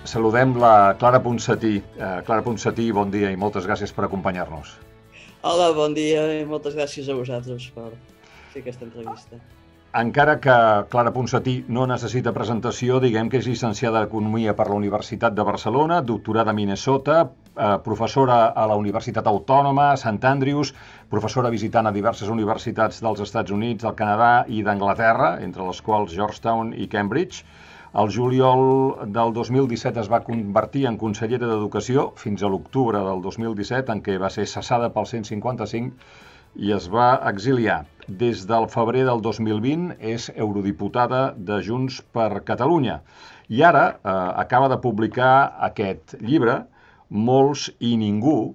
Saludem la Clara Ponsatí. Clara Ponsatí, bon dia i moltes gràcies per acompanyar-nos. Hola, bon dia i moltes gràcies a vosaltres per fer aquesta entrevista. Encara que Clara Ponsatí no necessita presentació, diguem que és llicenciada d'Economia per la Universitat de Barcelona, doctorada a Minnesota, professora a la Universitat Autònoma, Sant Andrews, professora visitant a diverses universitats dels Estats Units, del Canadà i d'Anglaterra, entre les quals Georgetown i Cambridge. El juliol del 2017 es va convertir en consellera d'Educació fins a l'octubre del 2017, en què va ser cessada pel 155 i es va exiliar. Des del febrer del 2020 és eurodiputada de Junts per Catalunya. I ara acaba de publicar aquest llibre, Molts i ningú,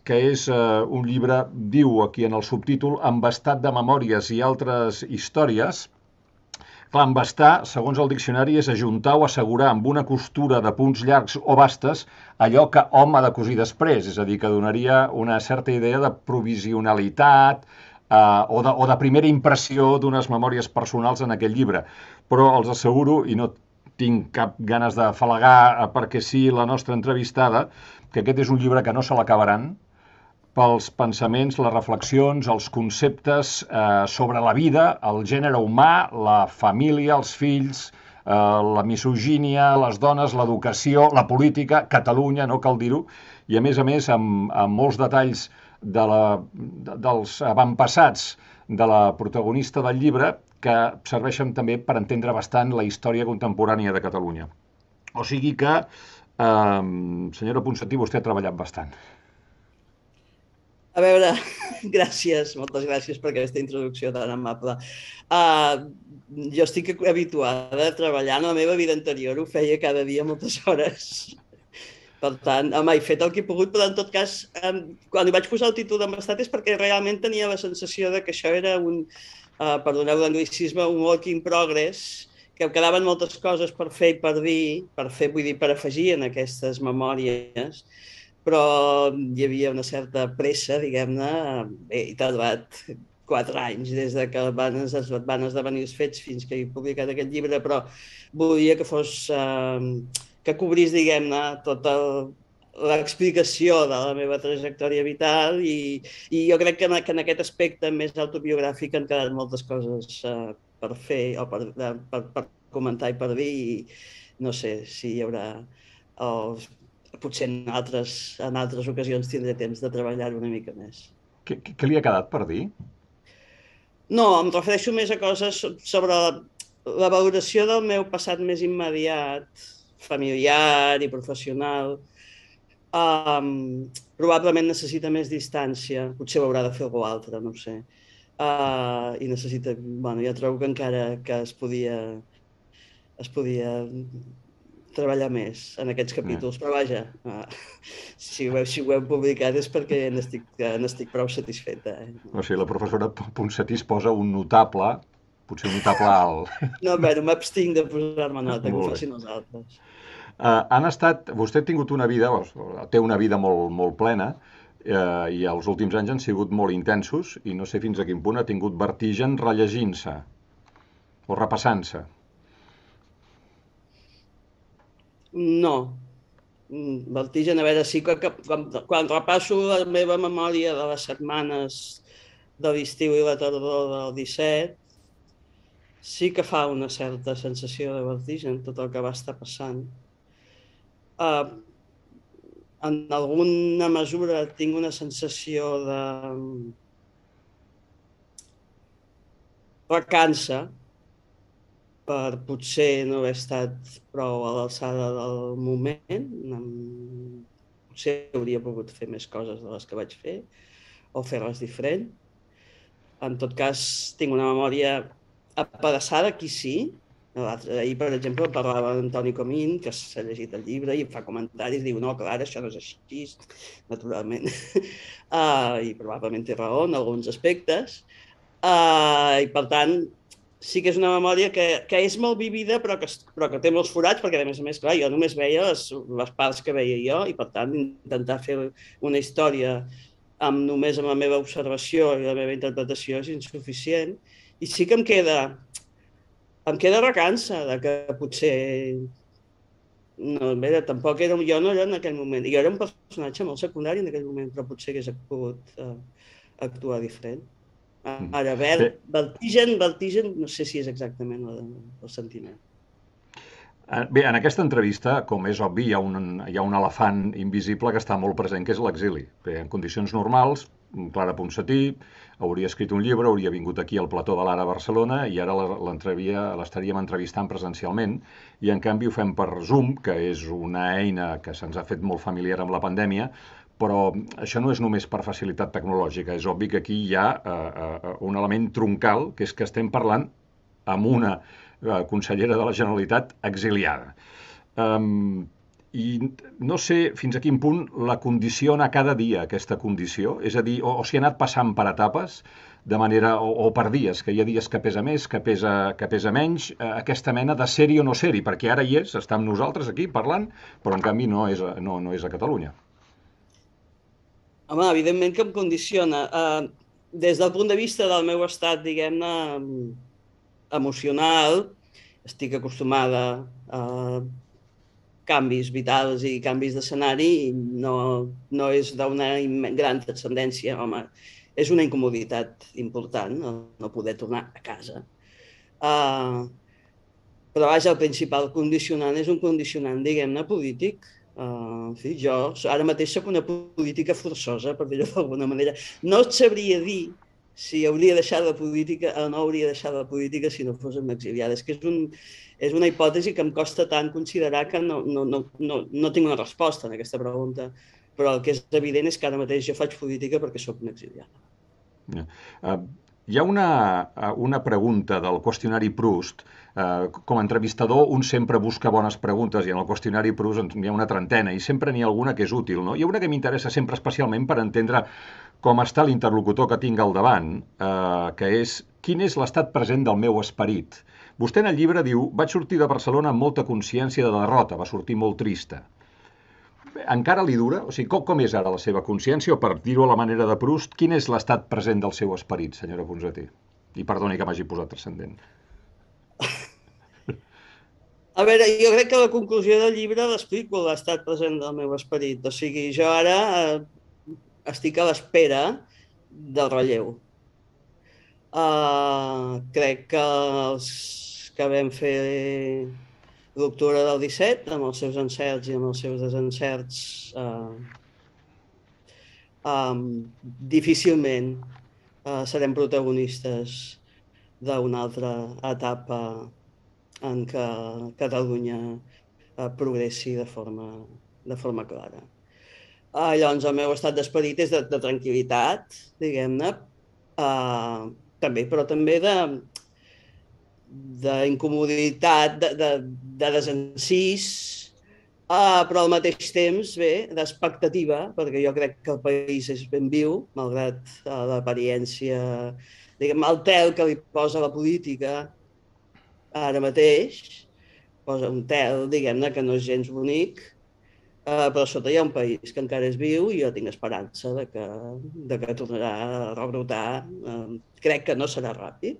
que és un llibre, diu aquí en el subtítol, embastat de memòries i altres històries. Clar, embastar, segons el diccionari, és ajuntar o assegurar amb una costura de punts llargs o bastes allò que hom ha de cosir després, és a dir, que donaria una certa idea de provisionalitat o de primera impressió d'unes memòries personals en aquest llibre. Però els asseguro, i no tinc cap ganes de falagar perquè sí la nostra entrevistada, que aquest és un llibre que no se l'acabaran, pels pensaments, les reflexions, els conceptes sobre la vida, el gènere humà, la família, els fills, la misogínia, les dones, l'educació, la política, Catalunya, no cal dir-ho, i a més amb molts detalls dels avantpassats de la protagonista del llibre que serveixen també per entendre bastant la història contemporània de Catalunya. O sigui que, senyora Ponsatí, vostè ha treballat bastant. A veure, gràcies, moltes gràcies per aquesta introducció tan amable. Jo estic habituada a treballar en la meva vida anterior, ho feia cada dia moltes hores. Per tant, he fet el que he pogut, però en tot cas, quan hi vaig posar el títol d'embastat és perquè realment tenia la sensació de que això era perdoneu l'anglicisme, un work in progress, que em quedaven moltes coses per fer i per dir, vull dir, per afegir en aquestes memòries, però hi havia una certa pressa, diguem-ne, he tardat 4 anys des de que van esdevenir els fets fins que he publicat aquest llibre, però volia que fos, que cobrís, diguem-ne, tota l'explicació de la meva trajectòria vital i jo crec que en aquest aspecte més autobiogràfic han quedat moltes coses per fer o per comentar i per dir i no sé si hi haurà potser en altres ocasions tindré temps de treballar una mica més. Què li ha quedat per dir? No, em refereixo més a coses sobre la valoració del meu passat més immediat, familiar i professional. Probablement necessita més distància, potser ho haurà de fer algú altre, no ho sé. I necessita, bueno, jo trobo que encara que es podia treballar més en aquests capítols, però vaja, si ho heu publicat és perquè n'estic prou satisfeta. O sigui, la professora Ponsatí es posa un notable, potser un notable alt. No, bueno, m'abstinc de posar-me nota, que ho facin els altres. Vostè ha tingut una vida, té una vida molt plena, i els últims anys han sigut molt intensos, i no sé fins a quin punt ha tingut vertigen rellegint-se o repassant-se. No. Vertigen, a veure, sí que quan repasso la meva memòria de les setmanes de l'estiu i la tardor del 17, sí que fa una certa sensació de vertigen, tot el que va estar passant. En alguna mesura tinc una sensació de recança per potser no haver estat prou a l'alçada del moment. Potser hauria pogut fer més coses de les que vaig fer o fer-les diferent. En tot cas, tinc una memòria apedaçada, aquí sí. Ahir, per exemple, parlava d'Antoni Comín, que s'ha llegit el llibre i em fa comentaris, diu, no, clar, això no és així, naturalment. I probablement té raó en alguns aspectes. I, per tant, sí que és una memòria que és molt vívida, però que té molts forats, perquè, a més, clar, jo només veia les parts que veia jo i, per tant, intentar fer una història només amb la meva observació i la meva interpretació és insuficient. I sí que em queda recança de que potser No, bé, tampoc era, jo no era en aquell moment. Jo era un personatge molt secundari en aquell moment, però potser hagués pogut actuar diferent. Ara, Bé, vertigen, no sé si és exactament el sentiment. Bé, en aquesta entrevista, com és obvi, hi ha un elefant invisible que està molt present, que és l'exili. Bé, en condicions normals, Clara Ponsatí hauria escrit un llibre, hauria vingut aquí al plató de l'Ara a Barcelona i ara l'estaríem entrevistant presencialment i en canvi ho fem per Zoom, que és una eina que se'ns ha fet molt familiar amb la pandèmia, però això no és només per facilitat tecnològica, és obvi que aquí hi ha un element troncal, que és que estem parlant amb una consellera de la Generalitat exiliada. I no sé fins a quin punt la condiciona cada dia aquesta condició, és a dir, o si ha anat passant per etapes, de manera, o per dies, que hi ha dies que pesa més, que pesa menys, aquesta mena de ser-hi o no ser-hi, perquè ara hi és, està amb nosaltres aquí parlant, però en canvi no és a Catalunya. Home, evidentment que em condiciona. Des del punt de vista del meu estat, diguem-ne, emocional, estic acostumada a canvis vitals i canvis d'escenari i no és d'una gran transcendència, home. És una incomoditat important no poder tornar a casa. Però vaja, el principal condicionant és un condicionant, diguem-ne, polític. En fi, jo ara mateix soc una política forçosa, per dir-ho d'alguna manera. No et sabria dir si hauria deixat la política o no hauria deixat la política si no fos una exiliada. És que és una hipòtesi que em costa tant considerar que no tinc una resposta en aquesta pregunta. Però el que és evident és que ara mateix jo faig política perquè sóc una exiliada. Hi ha una pregunta del qüestionari Proust. Com a entrevistador, un sempre busca bones preguntes i en el qüestionari Proust n'hi ha una trentena i sempre n'hi ha alguna que és útil, no? Hi ha una que m'interessa sempre especialment per entendre com està l'interlocutor que tinc al davant, que és quin és l'estat present del meu esperit. Vostè en el llibre diu, vaig sortir de Barcelona amb molta consciència de derrota, va sortir molt trista. Encara li dura? O sigui, com és ara la seva consciència? O per dir-ho a la manera de Proust, quin és l'estat present del seu esperit, senyora Ponsatí? I perdoni que m'hagi posat transcendent. A veure, jo crec que la conclusió del llibre l'explico, l'estat present del meu esperit. O sigui, jo ara estic a l'espera del relleu. Crec que els que vam fer l'octubre del 17, amb els seus encerts i amb els seus desencerts, difícilment serem protagonistes d'una altra etapa en què Catalunya progressi de forma clara. Llavors, el meu estat d'esperit és de tranquil·litat, diguem-ne, també, però també d'incomoditat, de desencís, però al mateix temps, bé, d'expectativa, perquè jo crec que el país és ben viu, malgrat l'apariència, diguem, el tel que li posa la política ara mateix, posa un tel, diguem-ne, que no és gens bonic, però sota hi ha un país que encara és viu i jo tinc esperança de que tornarà a rebrotar. Crec que no serà ràpid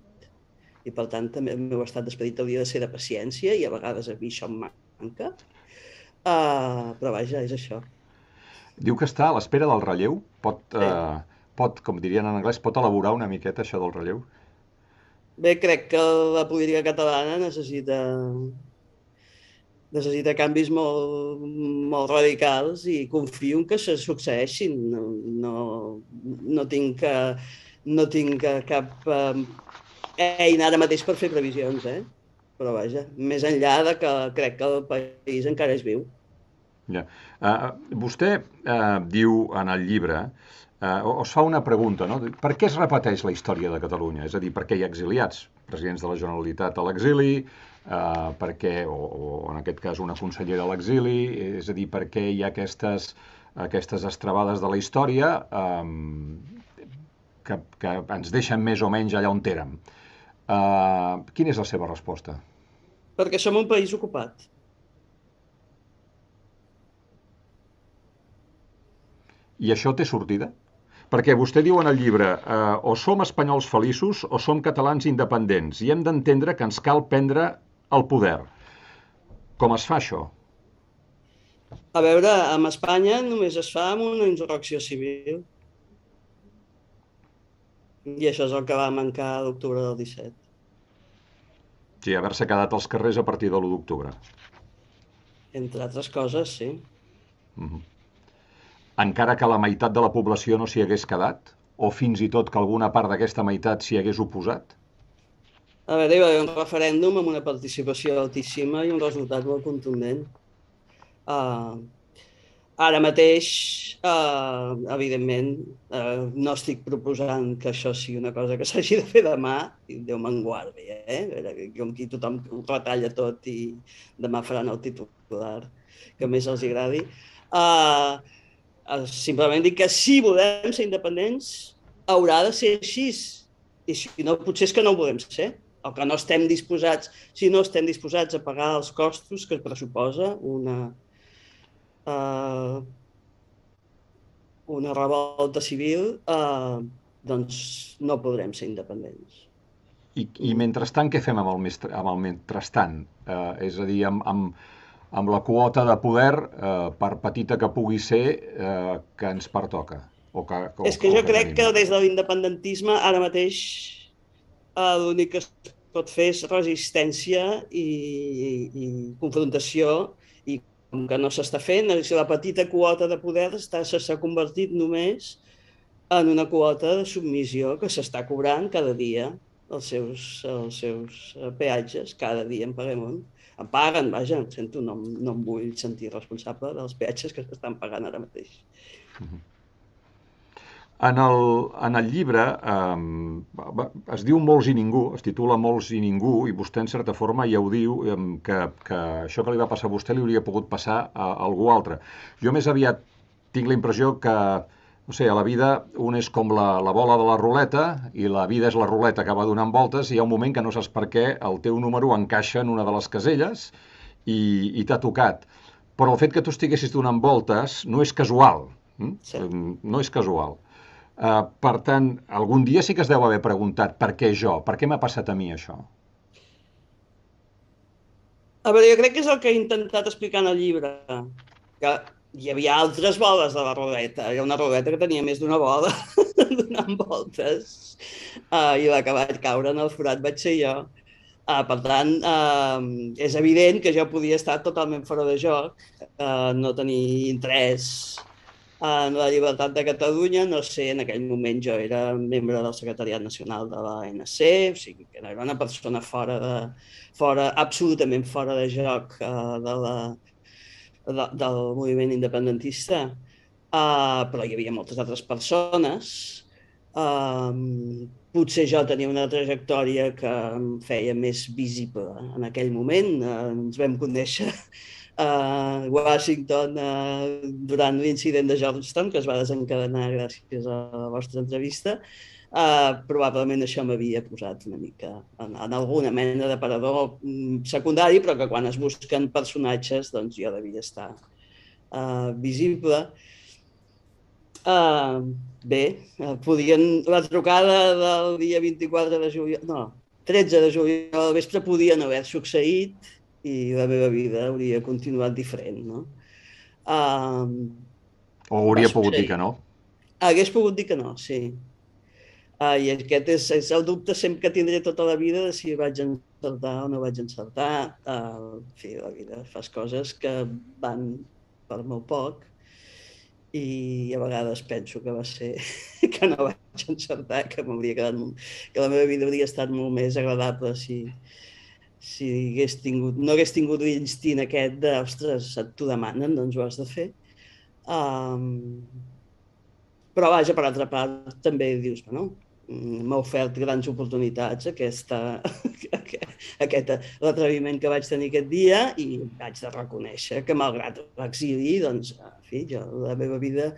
i, per tant, també el meu estat d'esperit hauria de ser de paciència i a vegades a mi això em manca. Però vaja, és això. Diu que està a l'espera del relleu. Sí. Com dirien en anglès, pot elaborar una miqueta això del relleu? Bé, crec que la política catalana necessita canvis molt radicals i confio en que se succeeixin. No tinc cap eina ara mateix per fer previsions, però vaja, més enllà de que crec que el país encara és viu. Ja. Vostè diu en el llibre, es fa una pregunta, no? Per què es repeteix la història de Catalunya? És a dir, per què hi ha exiliats, presidents de la Generalitat a l'exili, perquè, o en aquest cas una consellera a l'exili, és a dir, per què hi ha aquestes estrabades de la història que ens deixen més o menys allà on érem. Quina és la seva resposta? Perquè som un país ocupat. I això té sortida? Perquè vostè diu en el llibre, o som espanyols feliços o som catalans independents i hem d'entendre que ens cal prendre el poder. Com es fa això? A veure, amb Espanya només es fa amb una insurrecció civil. I això és el que va mancar a l'octubre del 17. Sí, haver-se quedat als carrers a partir de l'1 d'octubre. Entre altres coses, sí. Encara que la meitat de la població no s'hi hagués quedat? O fins i tot que alguna part d'aquesta meitat s'hi hagués oposat? A veure, hi va haver un referèndum amb una participació altíssima i un resultat molt contundent. Uh, Ara mateix, evidentment, no estic proposant que això sigui una cosa que s'hagi de fer demà, i Déu me'n guardi, com qui tothom ho retalla tot i demà faran el titular que més els agradi. Simplement dic que si volem ser independents, haurà de ser així. I si no, potser és que no ho volem ser. O que no estem disposats, si no estem disposats a pagar els costos que pressuposa una revolta civil, doncs no podrem ser independents. I mentrestant, què fem amb el mentrestant? És a dir, amb la quota de poder, per petita que pugui ser, que ens pertoca? És que jo crec que des de l'independentisme ara mateix l'únic que es pot fer és resistència i confrontació, i com que no s'està fent, la petita quota de poder s'ha convertit només en una quota de submissió que s'està cobrant cada dia els seus peatges, cada dia en paguem un. Em paguen, vaja, no em vull sentir responsable dels peatges que s'estan pagant ara mateix. En el llibre es diu Molts i ningú, es titula Molts i ningú, i vostè en certa forma ja ho diu, que això que li va passar a vostè li hauria pogut passar a algú altre. Jo més aviat tinc la impressió que, no sé, a la vida un és com la bola de la ruleta, i la vida és la ruleta que va donant voltes, i hi ha un moment que no saps per què el teu número encaixa en una de les caselles i t'ha tocat. Però el fet que tu estiguessis donant voltes no és casual. Sí. No és casual. Per tant, algun dia sí que es deu haver preguntat per què jo, per què m'ha passat a mi això? A veure, jo crec que és el que he intentat explicar en el llibre, que hi havia altres boles de la ruleta. Hi ha una ruleta que tenia més d'una bola donant voltes, i la que vaig caure en el forat vaig ser jo. Per tant, és evident que jo podia estar totalment fora de joc, no tenir interès en la llibertat de Catalunya. No sé, en aquell moment jo era membre del secretariat nacional de l'ANC, o sigui, que era una persona absolutament fora de joc del moviment independentista, però hi havia moltes altres persones. Potser jo tenia una trajectòria que em feia més visible en aquell moment. Ens vam conèixer a Washington durant l'incident de Georgetown, que es va desencadenar gràcies a la vostra entrevista. Probablement això m'havia posat una mica en alguna mena de parador secundari, però que quan es busquen personatges, doncs jo devia estar visible. Bé, la trucada del dia 24 de juliol, no, 13 de juliol al vespre podien haver succeït i la meva vida hauria continuat diferent, no? O hauria pogut dir que no? Hagués pogut dir que no, sí. I aquest és el dubte sempre que tindré tota la vida, de si vaig encertar o no vaig encertar. En fi, la vida fas coses que van per molt poc, i a vegades penso que va ser que no vaig encertar, que m'hauria quedat que la meva vida hauria estat molt més agradable si no hagués tingut l'instint aquest de, ostres, t'ho demanen, doncs ho has de fer. Però vaja, per altra part, també dius, no? M'ha ofert grans oportunitats aquest l'atreviment que vaig tenir aquest dia, i haig de reconèixer que malgrat l'exili, doncs, en fi, la meva vida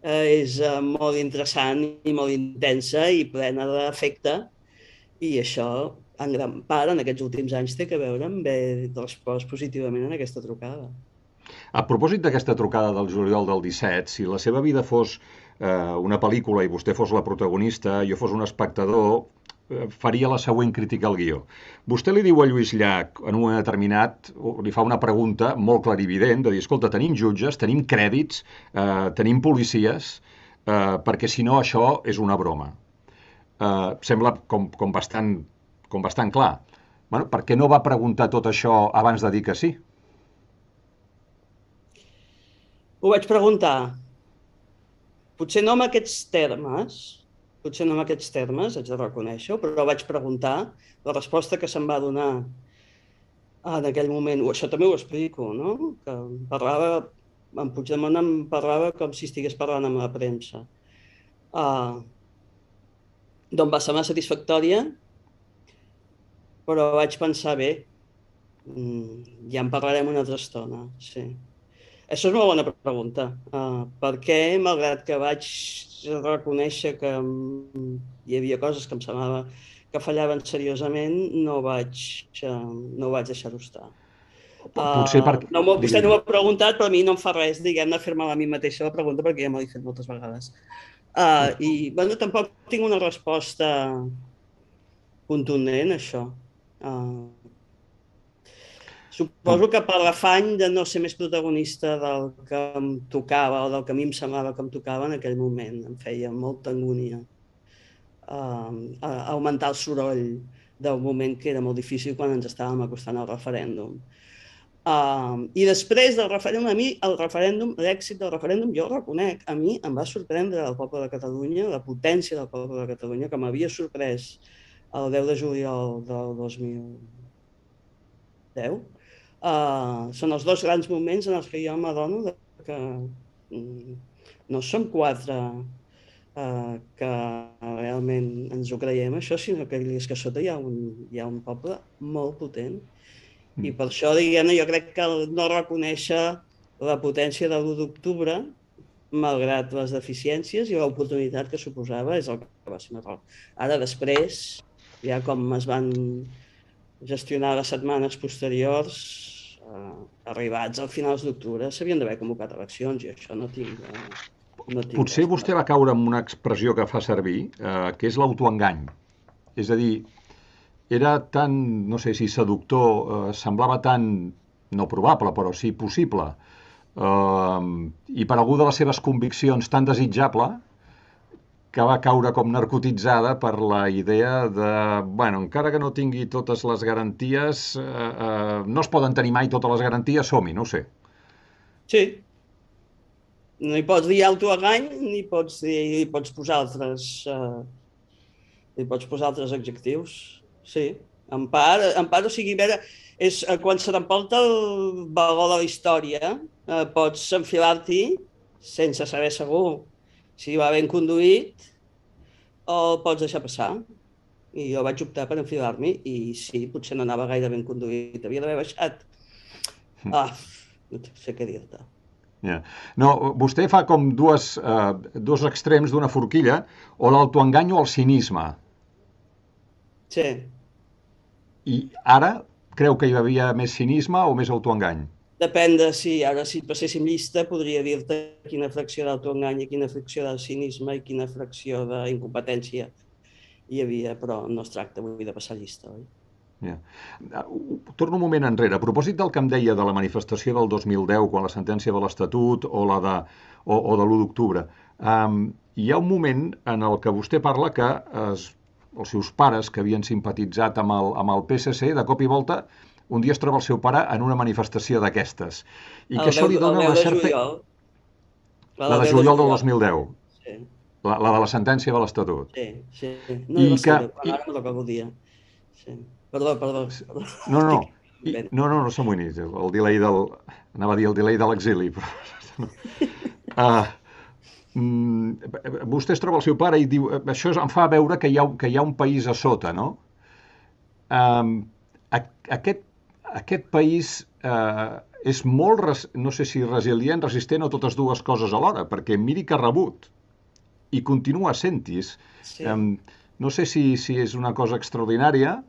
és molt interessant i molt intensa i plena d'afecte, i això, en gran part, en aquests últims anys, té a veure amb haver respost positivament en aquesta trucada. A propòsit d'aquesta trucada del juliol del 17, si la seva vida fos una pel·lícula i vostè fos la protagonista, jo fos un espectador, faria la següent crítica al guió. Vostè li diu a Lluís Llach, en un moment determinat, li fa una pregunta molt clarivident, de dir, escolta, tenim jutges, tenim crèdits, tenim policies, perquè si no això és una broma. Sembla com bastant clar. Bueno, per què no va preguntar tot això abans de dir que sí? Ho vaig preguntar, potser no amb aquests termes, haig de reconèixer-ho, però vaig preguntar. La resposta que se'm va donar en aquell moment, això també ho explico, no? Que en Puigdemont em parlava com si estigués parlant amb la premsa. Doncs va ser molt satisfactòria, però vaig pensar, bé, ja en parlarem una altra estona, sí. Això és una bona pregunta. Per què, malgrat que vaig reconèixer que hi havia coses que em semblava que fallaven seriosament, no vaig deixar-ho estar. Potser perquè... Vostè no ho ha preguntat, però a mi no em fa res, diguem-ne, fer-me a mi mateixa la pregunta, perquè ja m'ho he fet moltes vegades. I, bueno, tampoc tinc una resposta contundent, a això. Suposo que per l'afany de no ser més protagonista del que em tocava o del que a mi em semblava que em tocava en aquell moment. Em feia molta angúnia augmentar el soroll d'un moment que era molt difícil quan ens estàvem acostant al referèndum. I després del referèndum, a mi l'èxit del referèndum, jo ho reconec, a mi em va sorprendre el poble de Catalunya, la potència del poble de Catalunya, que m'havia sorprès el 10 de juliol del 2010. Són els dos grans moments en els que jo m'adono que no som quatre que realment ens ho creiem, això, sinó que és que a sota hi ha un poble molt potent. I per això, diguem-ne, jo crec que no reconèixer la potència de l'1 d'octubre, malgrat les deficiències i l'oportunitat que suposava, és el que va ser un error. Ara, després, ja com es van gestionar les setmanes posteriors, arribats al finals d'octubre, s'havien d'haver convocat eleccions i això no tinc... Potser vostè va caure en una expressió que fa servir, que és l'autoengany. És a dir, era tan, no sé si seductor, semblava tan, no probable, però sí possible, i per algú de les seves conviccions tan desitjable, que va caure com narcotitzada per la idea de, bueno, encara que no tingui totes les garanties, no es poden tenir mai totes les garanties, som-hi, no ho sé. Sí. No hi pots dir autoengany, ni pots posar altres adjectius. Sí, en part, o sigui, és quan se t'emporta el valor de la història, pots enfilar-t'hi sense saber segur si va ben conduït o el pots deixar passar. I jo vaig optar per enfilar-m'hi i sí, potser no anava gaire ben conduït, havia d'haver baixat. No sé què dir-te. No, vostè fa com dos extrems d'una forquilla, o l'autoengany o el cinisme. Sí. I ara creu que hi havia més cinisme o més autoengany? Depèn de si passéssim llista, podria dir-te quina fracció d'autoengany i quina fracció de cinisme i quina fracció d'incompetència hi havia, però no es tracta avui de passar llista, oi? Torno un moment enrere. A propòsit del que em deia de la manifestació del 2010, quan la sentència de l'Estatut o de l'1 d'octubre, hi ha un moment en el que vostè parla que els seus pares, que havien simpatitzat amb el PSC, de cop i volta, un dia es troba el seu pare en una manifestació d'aquestes. I que això li dona una certa... La de juliol del 2010. Sí. La de la sentència de l'Estatut. Sí. No de l'Estatut, ara no toca el dia. Sí. Perdó. No s'amoïni. El delay anava a dir el delay de l'exili, però... Vostè es troba el seu pare i diu, això em fa veure que hi ha un país a sota, no? Aquest país és molt, no sé si resilient, resistent o totes dues coses alhora, perquè miri que ha rebut i continua sent-hi. Sí. No sé si és una cosa extraordinària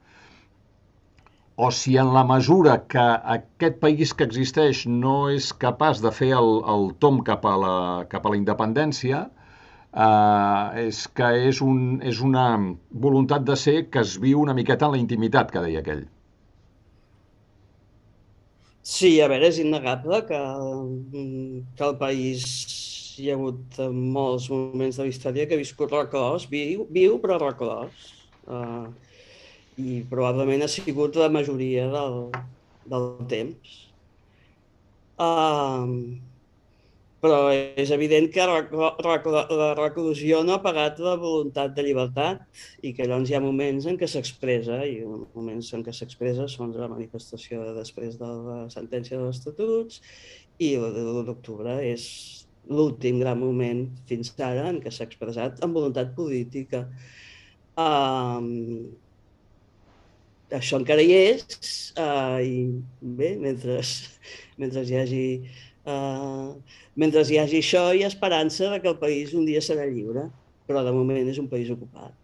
o si en la mesura que aquest país que existeix no és capaç de fer el tomb cap a la independència, és que és una voluntat de ser que es viu una miqueta en la intimitat, que deia aquell. Sí, a veure, és innegable que el país hi ha hagut molts moments de la història que ha viscut reclòs, viu però reclòs. I probablement ha sigut la majoria del temps. Uh, però és evident que la reclusió no ha pagat la voluntat de llibertat i que llavors hi ha moments en què s'expressa i moments en què s'expressa són la manifestació després de la sentència dels estatuts i l'1 d'octubre és l'últim gran moment fins ara en què s'ha expressat amb voluntat política. Um, Això encara hi és i bé, mentre hi hagi mentre hi hagi això hi ha esperança de que el país un dia serà lliure, però de moment és un país ocupat.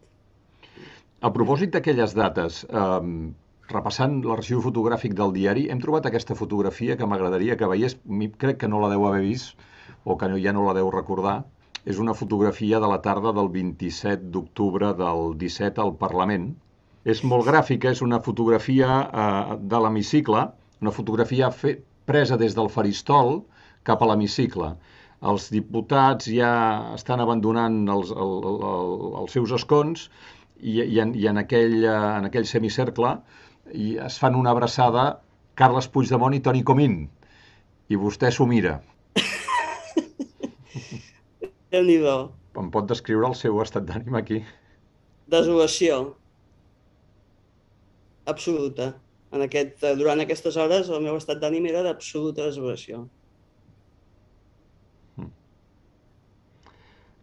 A propòsit d'aquelles dates, repassant l'arxiu fotogràfic del diari, hem trobat aquesta fotografia que m'agradaria que veiés, crec que no la deu haver vist, o que ja no la deu recordar. És una fotografia de la tarda del 27 d'octubre del 17 al Parlament. És molt gràfica, és una fotografia de l'hemicicle, una fotografia presa des del faristol cap a l'hemicicle. Els diputats ja estan abandonant els seus escons i en aquell semicercle i es fan una abraçada Carles Puigdemont i Toni Comín. I vostè s'ho mira. Déu-n'hi-do. Em pot descriure el seu estat d'ànim aquí? Desolació absoluta. Durant aquestes hores el meu estat d'ànim era d'absoluta desolació.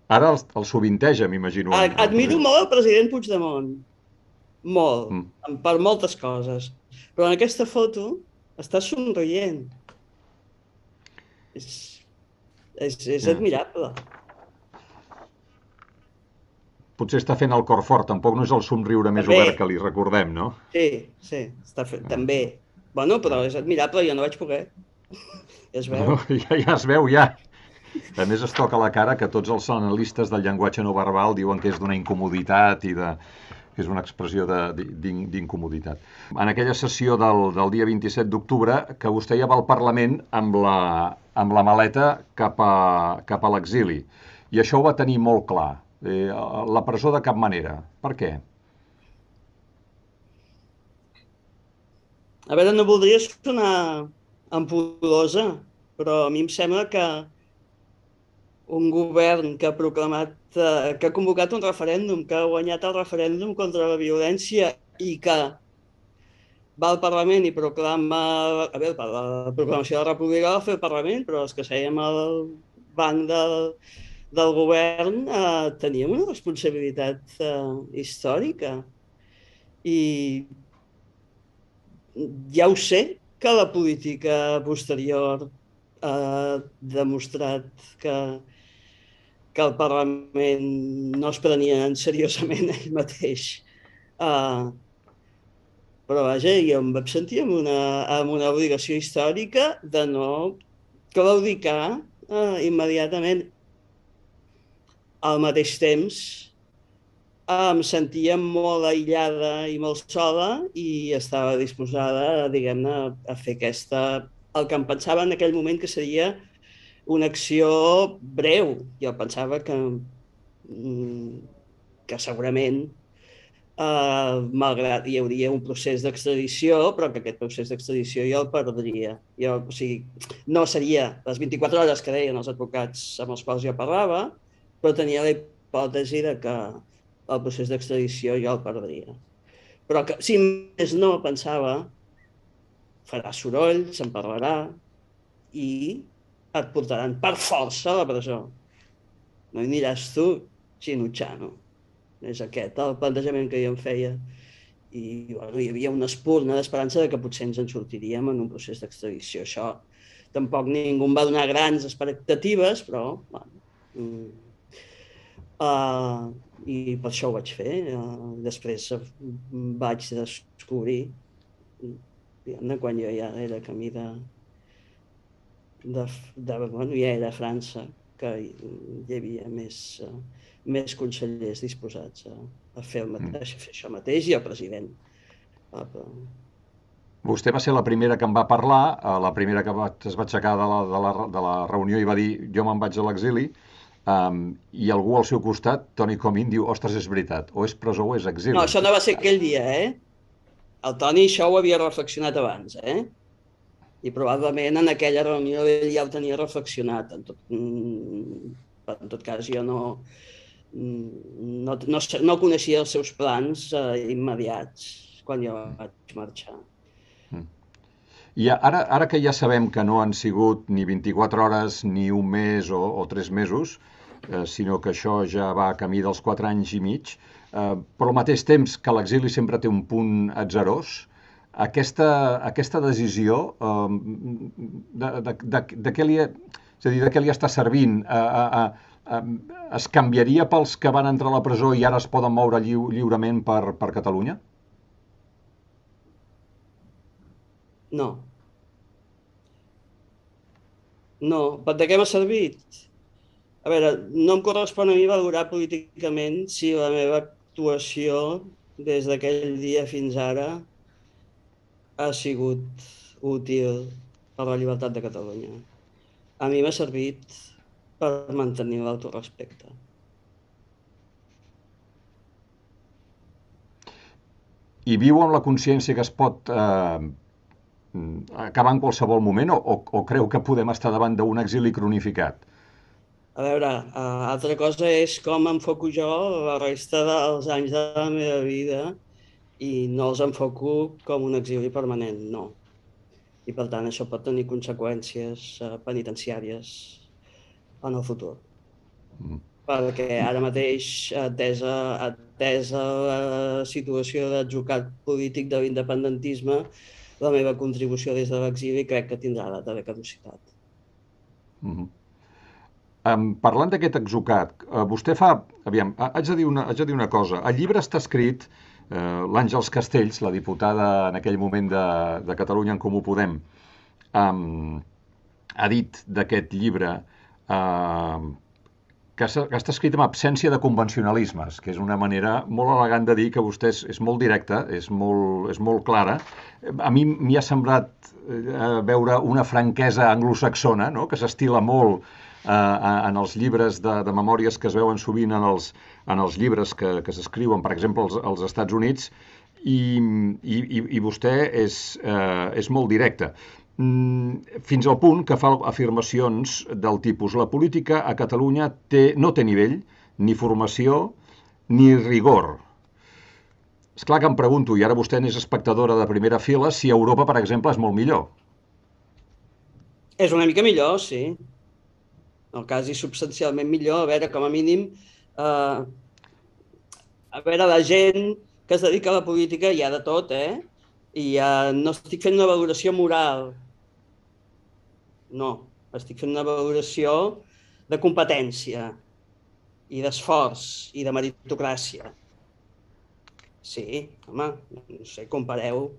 Ara el sovinteja, m'imagino. Admiro molt el president Puigdemont. Molt. Per moltes coses. Però en aquesta foto està somrient. És admirable. Potser està fent el cor fort, tampoc no és el somriure més obert que li recordem, no? Sí, està fent, també. Bueno, però és admirable, jo no vaig poder. Ja es veu. Ja es veu, ja. A més es toca la cara que tots els analistes del llenguatge no verbal diuen que és d'una incomoditat i que és una expressió d'incomoditat. En aquella sessió del dia 27 d'octubre, que vostè ja va al Parlament amb la maleta cap a l'exili. I això ho va tenir molt clar. La presó de cap manera. Per què? A veure, no voldria sonar ampul·losa, però a mi em sembla que un govern que ha convocat un referèndum, que ha guanyat el referèndum contra la violència i que va al Parlament i proclama... A veure, la proclamació de la República va fer el Parlament, però els que sèiem al banc del govern teníem una responsabilitat històrica. I ja ho sé que la política posterior ha demostrat que el Parlament no es prenia seriosament ell mateix. Però vaja, jo em vaig sentir amb una obligació històrica de no claudicar immediatament. Al mateix temps, em sentia molt aïllada i molt sola i estava disposada, diguem-ne, a fer el que em pensava en aquell moment que seria una acció breu. Jo pensava que segurament malgrat hi hauria un procés d'extradició, però que aquest procés d'extradició jo el perdria. O sigui, no seria les 24 hores que deien els advocats amb els quals jo parlava, però tenia la hipòtesi de que el procés d'extradició jo el perdria. Però que, si més no, pensava, farà soroll, se'n parlarà i et portaran per força a la presó. No hi aniràs tu, xinutxano. És aquest el plantejament que jo em feia. I bueno, hi havia una espurna d'esperança de que potser ens en sortiríem en un procés d'extradició. Això tampoc ningú em va donar grans expectatives, però bueno, i per això ho vaig fer. Després vaig descobrir, quan jo ja era camí bueno, ja era a França, que hi havia més consellers disposats a fer això mateix i el president. Vostè va ser la primera que em va parlar, la primera que es va aixecar de la reunió i va dir jo me'n vaig a l'exili, i algú al seu costat, Toni Comín, diu ostres, és veritat, o és presó o és exili. No, això no va ser aquell dia, El Toni això ho havia reflexionat abans, I probablement en aquella reunió ell ja ho tenia reflexionat. En tot cas, jo no coneixia els seus plans immediats quan jo vaig marxar. I ara que ja sabem que no han sigut ni 24 hores, ni un mes o 3 mesos, sinó que això ja va a camí dels 4 anys i mig, però al mateix temps que l'exili sempre té un punt atzarós, aquesta decisió de què li està servint? Es canviaria pels que van entrar a la presó i ara es poden moure lliurement per Catalunya? No. No. De què m'ha servit? A veure, no em correspon a mi valorar políticament si la meva actuació des d'aquell dia fins ara ha sigut útil per la llibertat de Catalunya. A mi m'ha servit per mantenir l'autorespecte. I viu amb la consciència que es pot acabar en qualsevol moment o creu que podem estar davant d'un exili cronificat? A veure, altra cosa és com enfoco jo la resta dels anys de la meva vida i no els enfoco com un exili permanent, no. I per tant això pot tenir conseqüències penitenciàries en el futur. Perquè ara mateix, atesa la situació d'atzucac polític de l'independentisme, la meva contribució des de l'exili crec que tindrà data de caducitat. Parlant d'aquest atzucac, vostè fa... Aviam, haig de dir una cosa. El llibre està escrit, l'Àngels Castells, la diputada en aquell moment de Catalunya en Comú Podem, ha dit d'aquest llibre que està escrit amb absència de convencionalismes, que és una manera molt elegant de dir que vostè és molt directa, és molt clara. A mi m'hi ha semblat veure una franquesa anglosaxona, no?, que s'estila molt en els llibres de memòries que es veuen sovint en els llibres que s'escriuen, per exemple, als Estats Units, i vostè és molt directe. Fins al punt que fa afirmacions del tipus la política a Catalunya no té nivell, ni formació, ni rigor. Esclar que em pregunto, i ara vostè n'és espectadora de primera fila, si Europa, per exemple, és molt millor. És una mica millor, sí. El cas és substancialment millor. A veure, com a mínim, a veure, la gent que es dedica a la política hi ha de tot, I no estic fent una valoració moral. No, estic fent una valoració de competència i d'esforç i de meritocràcia. Sí, home, no sé, compareu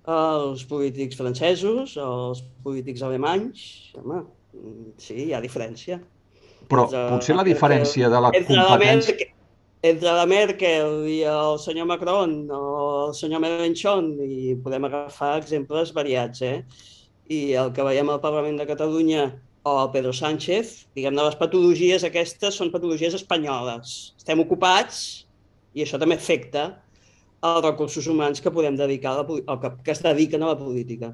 els polítics francesos o els polítics alemanys, home, sí, hi ha diferència. Però potser la diferència de la competència... Entre la Merkel i el senyor Macron o el senyor Mélenchon, i podem agafar exemples variats, I el que veiem al Parlament de Catalunya o el Pedro Sánchez, diguem-ne, les patologies aquestes són patologies espanyoles. Estem ocupats i això també afecta els recursos humans que podem dedicar que es dediquen a la política.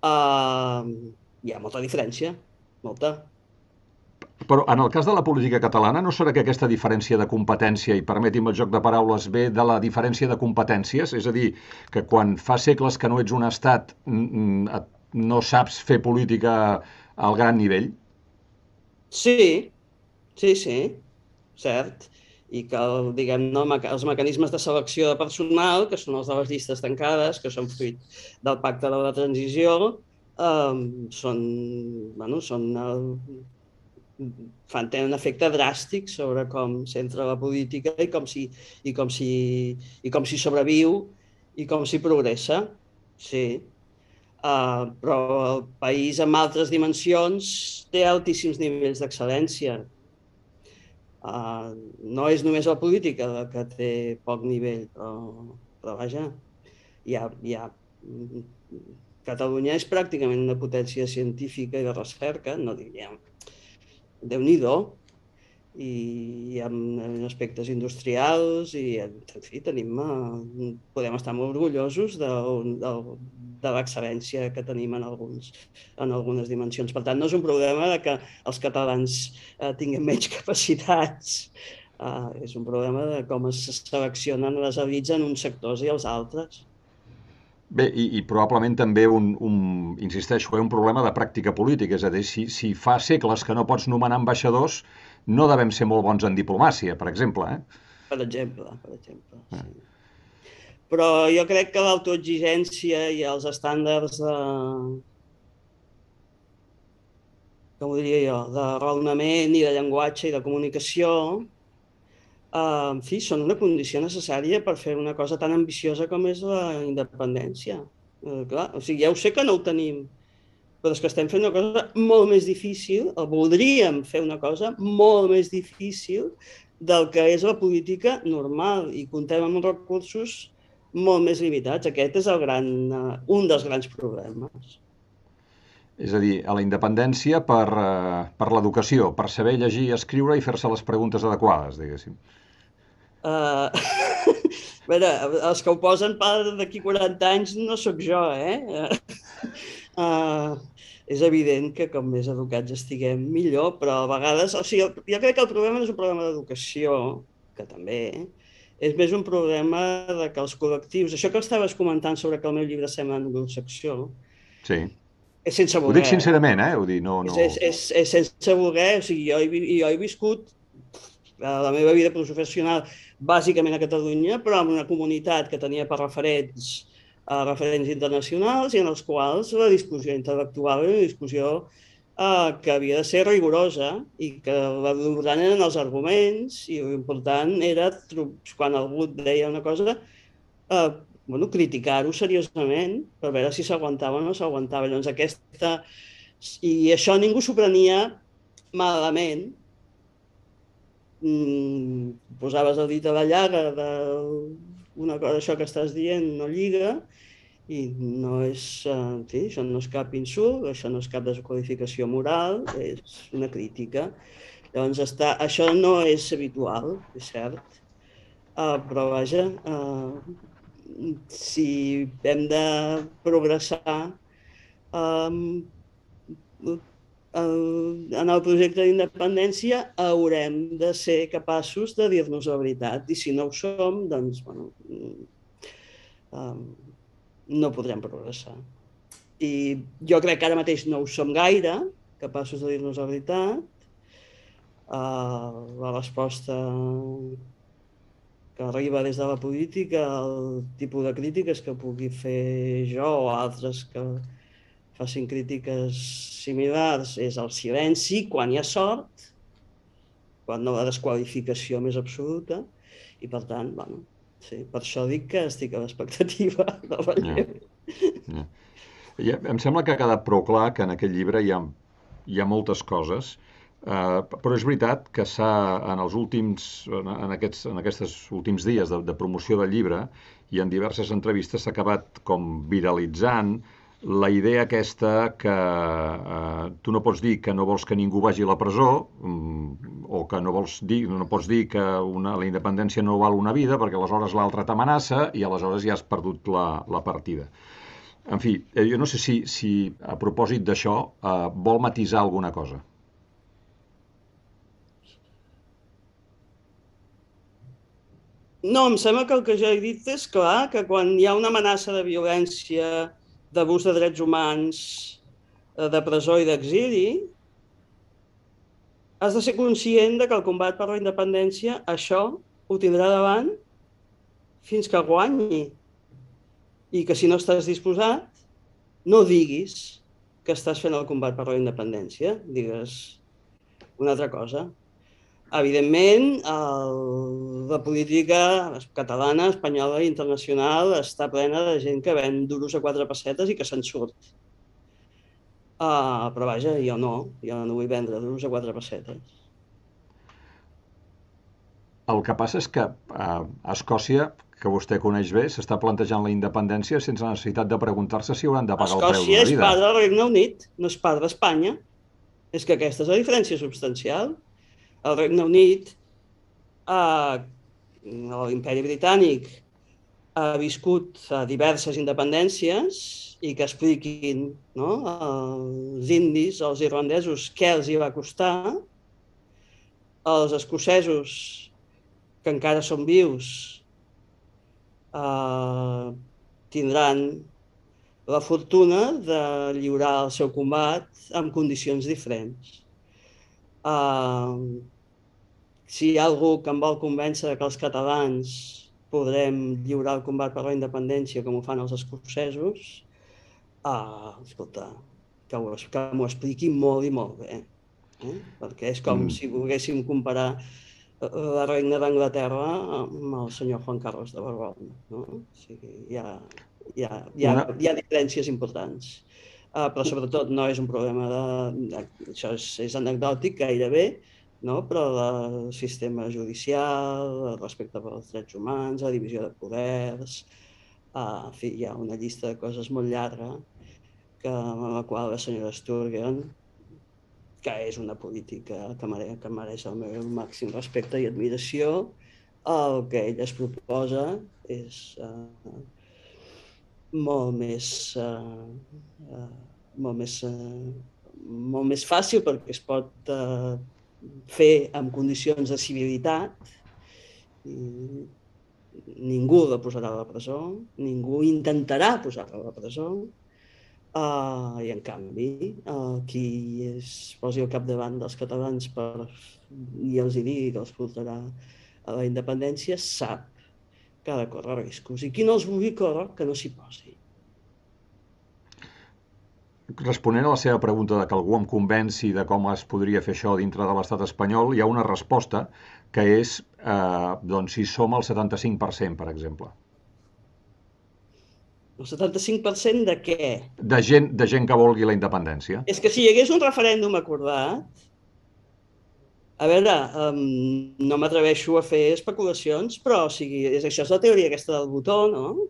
Hi ha molta diferència, molta. Però en el cas de la política catalana, no serà que aquesta diferència de competència, i permeti'm el joc de paraules, ve de la diferència de competències? És a dir, que quan fa segles que no ets un estat no saps fer política al gran nivell? Sí, cert. I que, diguem-ne, els mecanismes de selecció de personal, que són els de les llistes tancades, que són fruit del pacte de la transició, tenen un efecte dràstic sobre com s'entra a la política i com s'hi sobreviu i com s'hi progressa. Sí. Però el país amb altres dimensions té altíssims nivells d'excel·lència. No és només la política la que té poc nivell, però vaja, Catalunya és pràcticament una potència científica i de recerca, no diríem, Déu-n'hi-do, i en aspectes industrials i, en fi, podem estar molt orgullosos de l'excel·lència que tenim en algunes dimensions. Per tant, no és un problema de que els catalans tinguem menys capacitats, és un problema de com es seleccionen les elits en uns sectors i els altres. Bé, i probablement també insisteixo, un problema de pràctica política, és a dir, si fa segles que no pots nomenar ambaixadors, no devem ser molt bons en diplomàcia, per exemple. Per exemple, sí. Però jo crec que l'autoexigència i els estàndards com ho diria jo, de raonament i de llenguatge i de comunicació, en fi, són una condició necessària per fer una cosa tan ambiciosa com és la independència. Clar, o sigui, ja ho sé que no ho tenim, però és que estem fent una cosa molt més difícil, o voldríem fer una cosa molt més difícil del que és la política normal, i comptem amb recursos molt més limitats. Aquest és un dels grans problemes. És a dir, a la independència per l'educació, per saber llegir, escriure i fer-se les preguntes adequades, diguéssim. A veure, els que ho posen per d'aquí 40 anys no sóc jo, és evident que com més educats estiguem, millor, però a vegades... O sigui, jo crec que el problema no és un problema d'educació, que també, és més un problema de que els col·lectius... Això que estaves comentant sobre que el meu llibre sembla anglosaxó, Sí. és sense Ho voler. dic sincerament, Ho dic, no... És sense voler, o sigui, jo he viscut la meva vida professional bàsicament a Catalunya, però en una comunitat que tenia per referents internacionals i en els quals la discussió intel·lectual era una discussió que havia de ser rigorosa i que l'important eren els arguments i l'important era, quan algú deia una cosa, criticar-ho seriosament per veure si s'aguantava o no s'aguantava. Llavors I això ningú s'ho prenia malament. Posaves el dit a la llaga una cosa, això que estàs dient no lliga, i no és, això no és cap insult, això no és cap desqualificació moral, és una crítica. Llavors, això no és habitual, és cert, però vaja, si hem de progressar en el projecte d'independència haurem de ser capaços de dir-nos la veritat, i si no ho som, doncs, no podrem progressar. I jo crec que ara mateix no ho som gaire, capaços de dir-nos la veritat. La resposta que arriba des de la política, el tipus de crítiques que pugui fer jo o altres que facin crítiques similars, és el silenci quan hi ha sort, quan no la desqualificació més absoluta, i per tant, sí, per això dic que estic a l'expectativa del relleu. Em sembla que ha quedat prou clar que en aquest llibre hi ha moltes coses, però és veritat que en aquests últims dies de promoció del llibre i en diverses entrevistes s'ha acabat com viralitzant la idea aquesta que tu no pots dir que no vols que ningú vagi a la presó, o que no pots dir que la independència no val una vida, perquè aleshores l'altre t'amenaça i aleshores ja has perdut la partida. En fi, jo no sé si a propòsit d'això vol matisar alguna cosa. No, em sembla que el que jo he dit és clar, que quan hi ha una amenaça de violència, d'abús de drets humans, de presó i d'exili, has de ser conscient de que el combat per la independència, això ho tindrà davant fins que guanyi. I que si no estàs disposat, no diguis que estàs fent el combat per la independència, digues una altra cosa. Evidentment, la política catalana, espanyola i internacional està plena de gent que ven duros a 4 pessetes i que se'n surt. Però vaja, jo no vull vendre duros a 4 pessetes. El que passa és que a Escòcia, que vostè coneix bé, s'està plantejant la independència sense necessitat de preguntar-se si hauran de pagar el preu Escòcia d'una és vida. part del Regne Unit, no és part d'Espanya. És que aquesta és la diferència substancial. El Regne Unit, l'Imperi Britànic, ha viscut diverses independències i que expliquin, no, als indis, als irlandesos, què els hi va costar, els escocesos, que encara són vius, tindran la fortuna de lliurar el seu combat en condicions diferents. Si hi ha algú que em vol convèncer que els catalans podrem lliurar el combat per la independència com ho fan els escocesos, escolta, que m'ho expliqui molt i molt bé. Perquè és com si volguéssim comparar la reina d'Anglaterra amb el senyor Juan Carlos de Borbón. No? O sigui, hi ha diferències importants. Però sobretot no és un problema això és anecdòtic gairebé, no? Però el sistema judicial, el respecte pels drets humans, la divisió de poders, en fi, hi ha una llista de coses molt llarga amb la qual la senyora Sturgeon, que és una política que mereix el meu màxim respecte i admiració, el que ella es proposa és molt més fàcil perquè es pot fer en condicions de civilitat i ningú la posarà a la presó, ningú intentarà posar-la a la presó, i en canvi qui es posi al capdavant dels catalans i els hi digui que els portarà a la independència sap que ha de córrer riscos i qui no els vulgui córrer que no s'hi posi. Responent a la seva pregunta de que algú em convenci de com es podria fer això dintre de l'estat espanyol, hi ha una resposta que és doncs, si som el 75%, per exemple. El 75% de què? De gent que vulgui la independència. És que si hi hagués un referèndum acordat, a veure, no m'atreveixo a fer especulacions, però això és la teoria aquesta del botó, no?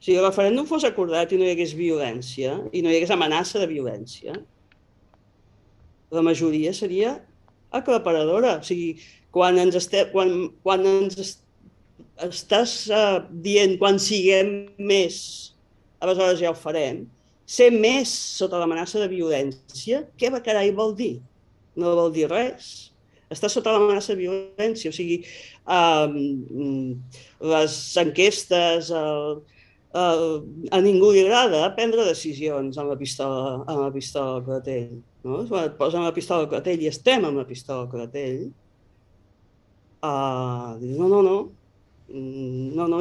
Si el referèndum fos acordat i no hi hagués violència, i no hi hagués amenaça de violència, la majoria seria aclaparadora. O sigui, quan ens estàs dient quan siguem més, aleshores ja ho farem, ser més sota l'amenaça de violència, què carai vol dir? No vol dir res. Està sota l'amenaça de violència. O sigui, les enquestes, a ningú li agrada prendre decisions amb la pistola al clatell. No? Quan et posen la pistola al clatell i estem amb la pistola al clatell, dius, no,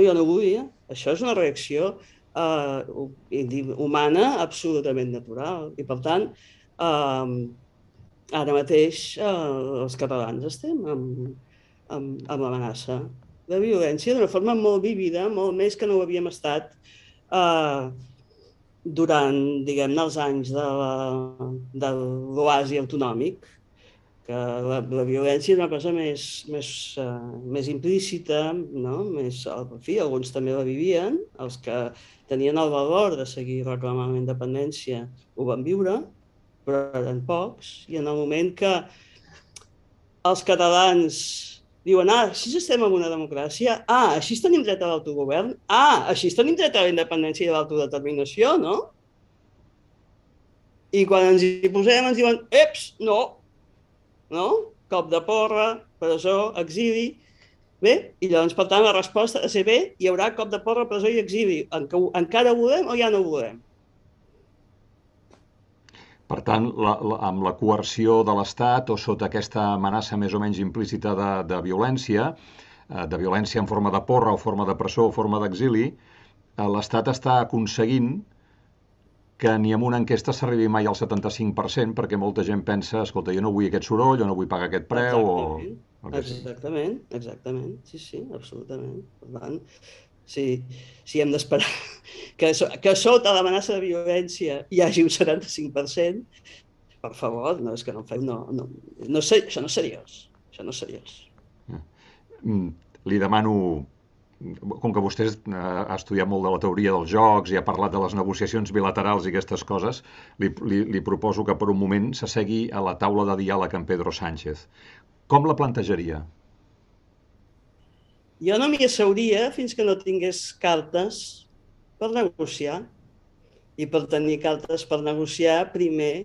jo no vull. Això és una reacció humana absolutament natural. I, per tant, ara mateix els catalans estem amb l'amenaça de violència d'una forma molt vívida, molt més que no ho havíem estat durant, diguem-ne, els anys de l'oasi autonòmic, que la violència és una cosa més implícita, no? En fi, alguns també la vivien, els que tenien el valor de seguir reclamant la independència ho van viure, però eren pocs, i en el moment que els catalans diuen, així estem en una democràcia, així tenim dret a l'autogovern, així tenim dret a la independència i a l'autodeterminació, no? I quan ens hi posem ens diuen, eps, no, cop de porra, presó, exili. Bé, i llavors, per tant, la resposta ha de ser bé, hi haurà cop de porra, presó i exili. Encara ho volem o ja no ho volem? Per tant, amb la coerció de l'Estat o sota aquesta amenaça més o menys implícita de violència en forma de porra o forma de presó o forma d'exili, l'Estat està aconseguint que ni amb una enquesta s'arribi mai al 75%, perquè molta gent pensa, escolta, jo no vull aquest soroll, jo no vull pagar aquest preu, o el que sigui. Exactament, sí, absolutament. Per tant, si hem d'esperar que a sota l'amenaça de violència hi hagi un 75%, per favor, no, és que no fem, això no és seriós, això no és seriós. Li demano, com que vostè ha estudiat molt de la teoria dels jocs i ha parlat de les negociacions bilaterals i aquestes coses, li proposo que per un moment s'assegui a la taula de diàleg amb Pedro Sánchez. Com la plantejaria? Jo no m'hi asseuria fins que no tingués cartes per negociar. I per tenir cartes per negociar, primer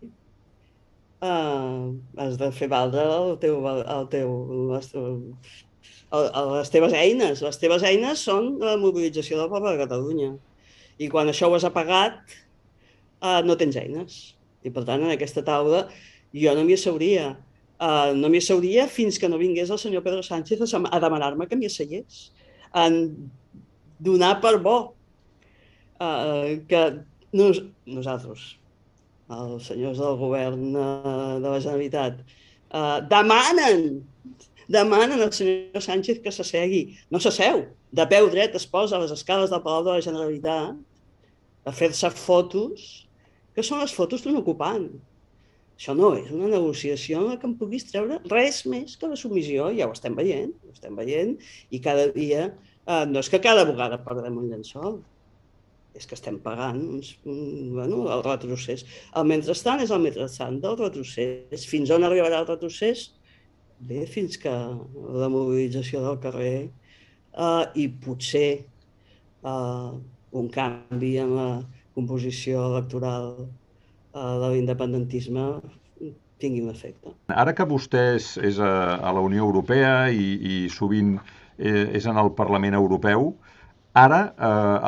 has de fer valdre les teves eines. Les teves eines són la mobilització del poble de Catalunya. I quan això ho has apagat, no tens eines. I per tant, en aquesta taula jo no m'hi asseuria. No m'hi asseuria fins que no vingués el senyor Pedro Sánchez a demanar-me que m'hi asseiés. En donar per bo que nosaltres, els senyors del govern de la Generalitat, demanen al senyor Sánchez que s'assegui. No s'asseu, de peu dret es posa a les escales del Palau de la Generalitat a fer-se fotos, que són les fotos d'un ocupant. Això no és una negociació en la que em puguis treure res més que la submissió. Ja ho estem veient, i cada dia, no és que cada vegada perdem un llençol, és que estem pagant el retrocés. El mentrestant és el mentrestant del retrocés. Fins on arribarà el retrocés? Bé, fins que la mobilització del carrer i potser un canvi en la composició electoral de l'independentisme tingui un efecte. Ara que vostè és a la Unió Europea i sovint és en el Parlament Europeu, ara,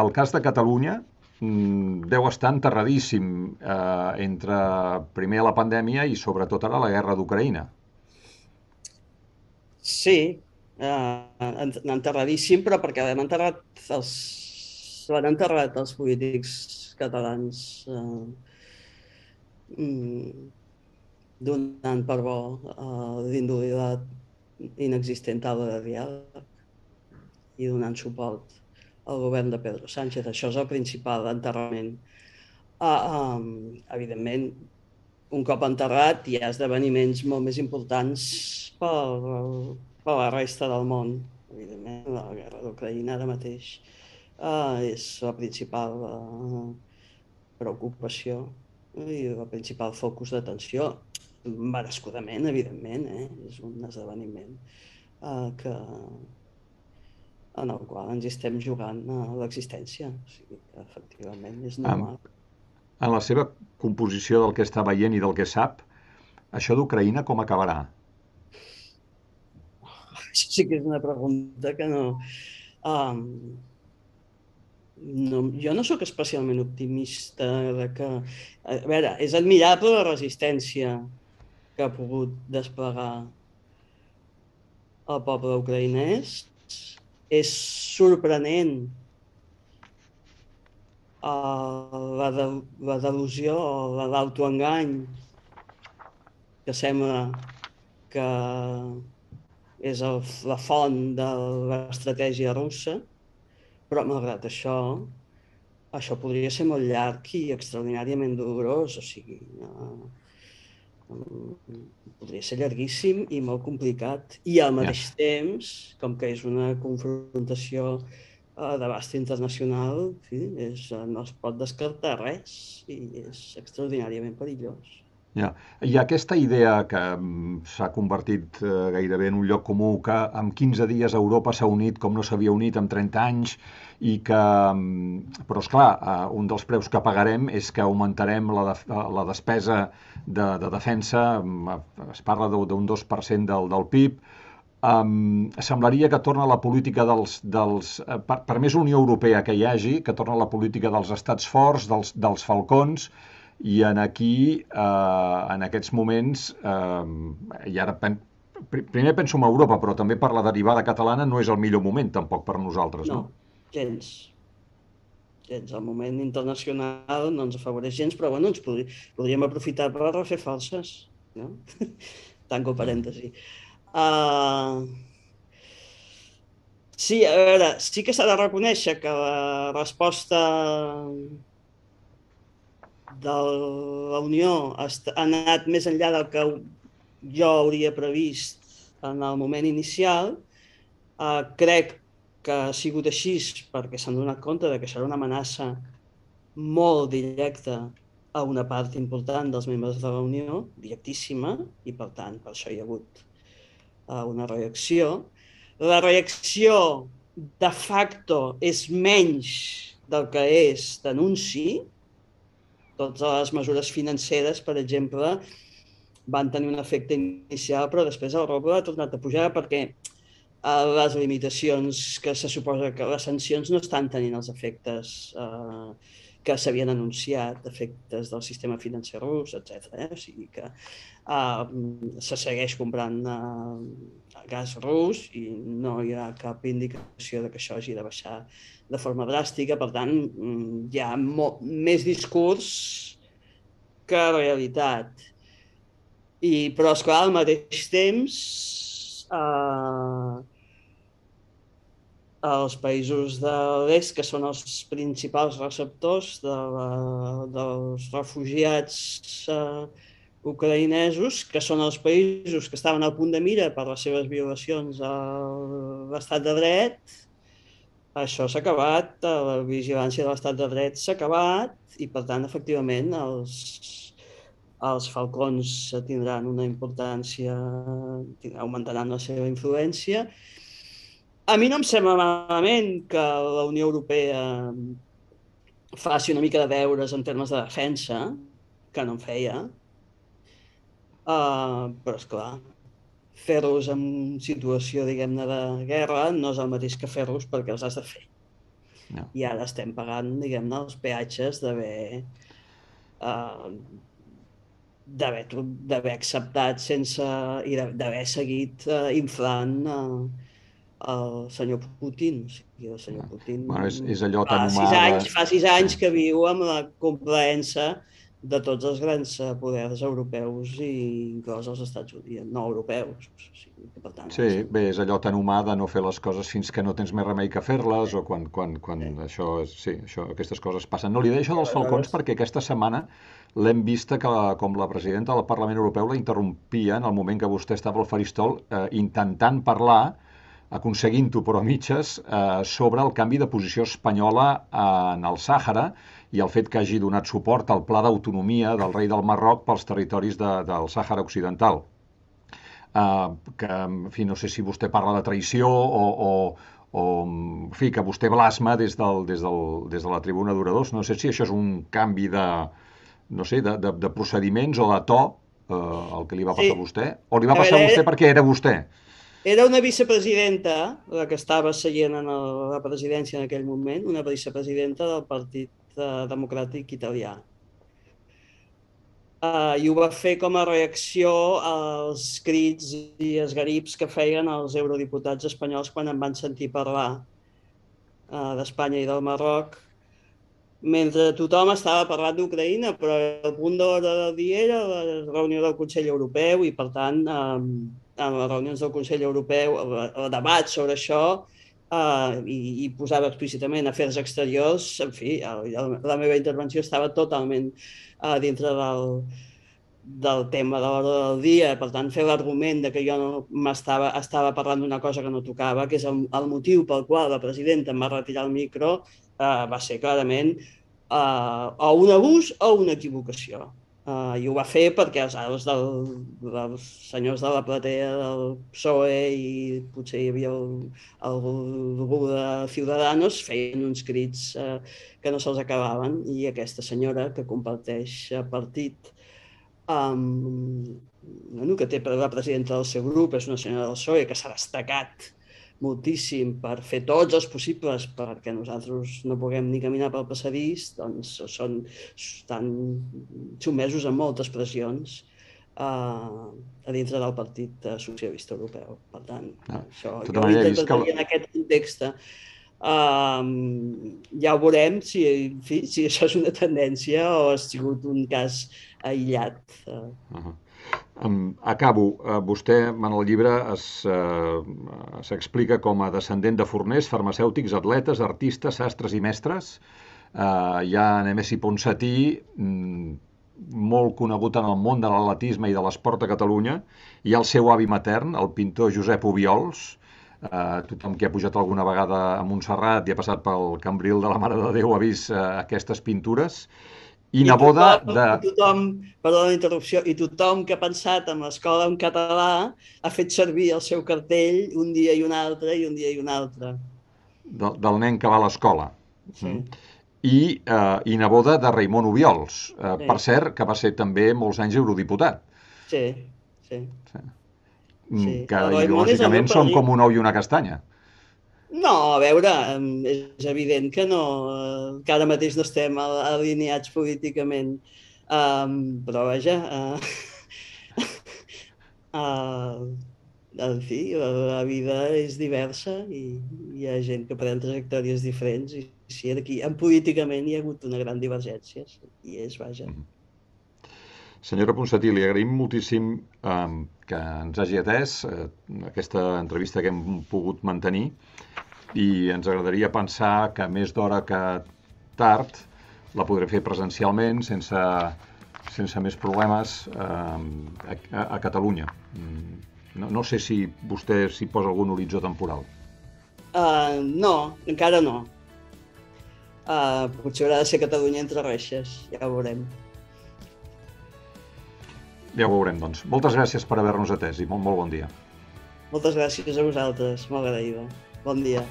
el cas de Catalunya deu estar enterradíssim entre primer la pandèmia i sobretot ara la guerra d'Ucraïna. Sí, enterradíssim, però perquè l'han enterrat els polítics catalans donant per bo l'indolitat inexistent taula de diàleg i donant suport al govern de Pedro Sánchez. Això és el principal enterrament. Evidentment, un cop enterrat hi ha esdeveniments molt més importants per la resta del món. Evidentment, la guerra d'Ucraïna ara mateix és la principal preocupació i el principal focus d'atenció. Merescudament, evidentment, és un esdeveniment en el qual ens estem jugant l'existència. O sigui que, efectivament, és normal. En la seva composició del que està veient i del que sap, això d'Ucraïna com acabarà? Això sí que és una pregunta que no... Jo no sóc especialment optimista de que... A veure, és admirable la resistència que ha pogut desplegar el poble ucraïnès. És sorprenent la delusió o l'autoengany que sembla que és la font de l'estratègia russa, però malgrat això podria ser molt llarg i extraordinàriament dolorós, o sigui, podria ser llarguíssim i molt complicat. I al mateix temps, com que és una confrontació d'abast internacional, no es pot descartar res i és extraordinàriament perillós. Hi ha aquesta idea que s'ha convertit gairebé en un lloc comú, que en 15 dies Europa s'ha unit com no s'havia unit en 30 anys, i que, però esclar, un dels preus que pagarem és que augmentarem la despesa de defensa, es parla d'un 2% del PIB. Semblaria que torna la política per més Unió Europea que hi hagi, que torna la política dels estats forts, dels falcons, i aquí, en aquests moments, i ara primer penso en Europa, però també per la derivada catalana no és el millor moment tampoc per nosaltres, no? No, gens. gens. El moment internacional no ens afavoreix gens, però bueno, ens podríem aprofitar per refer forces, no? Tanco parèntesi. Sí, a veure, sí que s'ha de reconèixer que la resposta de la Unió ha anat més enllà del que jo hauria previst en el moment inicial. Crec que ha sigut així perquè s'han donat compte de que serà una amenaça molt directa a una part important dels membres de la Unió, directíssima, i per tant, per això hi ha hagut una reacció. La reacció de facto és menys del que és d'anunci. Totes les mesures financeres, per exemple, van tenir un efecte inicial, però després el ruble ha tornat a pujar perquè les limitacions que se suposa que les sancions no estan tenint els efectes que s'havien anunciat, efectes del sistema financer rus, etc. O sigui que se segueix comprant gas rus i no hi ha cap indicació de que això hagi de baixar de forma dràstica. Per tant, hi ha més discurs que realitat. Però, esclar, al mateix temps, els països de l'est, que són els principals receptors dels refugiats ucraïnesos, que són els països que estaven al punt de mira per les seves violacions a l'estat de dret, això s'ha acabat, la vigilància de l'estat de dret s'ha acabat i, per tant, efectivament, els falcons tindran una importància, augmentaran la seva influència. A mi no em sembla malament que la Unió Europea faci una mica de deures en termes de defensa, que no en feia, però, esclar, fer-los en situació, diguem-ne, de guerra no és el mateix que fer-los perquè els has de fer. No. I ara estem pagant, diguem-ne, els peatges d'haver acceptat sense i d'haver seguit inflant el senyor Putin. O sigui, el senyor Putin és allò tan humà fa 6 anys que viu amb la complaença de tots els grans poders europeus i inclòs els Estats Units, no europeus. O sigui, per tant, sí, bé, és allò tan humà de no fer les coses fins que no tens més remei que fer-les o quan això, sí, aquestes coses passen. No, li deia això dels falcons perquè aquesta setmana l'hem vista que com la presidenta del Parlament Europeu la interrompia en el moment que vostè estava al faristol intentant parlar, aconseguint-ho però a mitges, sobre el canvi de posició espanyola en el Sàhara i el fet que hagi donat suport al pla d'autonomia del rei del Marroc pels territoris del Sàhara Occidental. Que, en fi, no sé si vostè parla de traïció o en fi, que vostè blasma des de la tribuna d'oradors. No sé si això és un canvi de procediments o de to, el que li va passar a vostè, o li va passar a vostè perquè era vostè. Era una vicepresidenta, la que estava seient en la presidència en aquell moment, una vicepresidenta del Partit Democràtic Italià. I ho va fer com a reacció als crits i esgarips que feien els eurodiputats espanyols quan em van sentir parlar d'Espanya i del Marroc, mentre tothom estava parlant d'Ucraïna, però el punt d'hora del dia era la reunió del Consell Europeu i, per tant, en les reunions del Consell Europeu, el debat sobre això, i posava explícitament afers exteriors, en fi, la meva intervenció estava totalment dintre del tema de l'hora del dia. Per tant, fer l'argument que jo no estava parlant d'una cosa que no tocava, que és el motiu pel qual la presidenta em va retirar el micro, va ser clarament o un abús o una equivocació. I ho va fer perquè els senyors de la platea del PSOE i potser hi havia algú de Ciudadanos feien uns crits que no se'ls acabaven i aquesta senyora que comparteix partit que té la presidenta del seu grup, és una senyora del PSOE que s'ha destacat moltíssim per fer tots els possibles perquè nosaltres no puguem ni caminar pel passadís, doncs estan sotmesos a moltes pressions a dintre del Partit Socialista Europeu. Per tant, això jo ho interpretaria en aquest context. Ja ho veurem si, en fi, si això és una tendència o ha sigut un cas aïllat. Acabo. Vostè, en el llibre, s'explica com a descendent de forners, farmacèutics, atletes, artistes, sastres i mestres. Hi ha Nemesi Ponsatí, molt conegut en el món de l'atletisme i de l'esport a Catalunya. Hi ha el seu avi matern, el pintor Josep Obiols. Tothom que ha pujat alguna vegada a Montserrat i ha passat pel Cambril de la Mare de Déu ha vist aquestes pintures. I neboda de... Perdó la interrupció, i tothom que ha pensat en l'escola en català ha fet servir el seu cartell un dia i un altre, i un dia i un altre. Del nen que va a l'escola. Sí. I neboda de Raimon Obiols, per cert, que va ser també molts anys eurodiputat. Sí, sí. Que ideològicament són com un ou i una castanya. No, a veure, és evident que no, que ara mateix no estem alineats políticament, però vaja, en fi, la vida és diversa i hi ha gent que pren trajectòries diferents i sí, aquí, políticament hi ha hagut una gran divergència, i és, vaja. Senyora Ponsatí, li agraïm moltíssim que ens hagi atès aquesta entrevista que hem pogut mantenir i ens agradaria pensar que més d'hora que tard la podrem fer presencialment sense més problemes a Catalunya. No sé si vostè s'hi posa algun horitzó temporal. No, encara no. Potser haurà de ser Catalunya entre reixes, ja ho veurem. Ja ho veurem, doncs. Moltes gràcies per haver-nos atès i molt bon dia. Moltes gràcies a vosaltres, molt agraïda. Bon dia.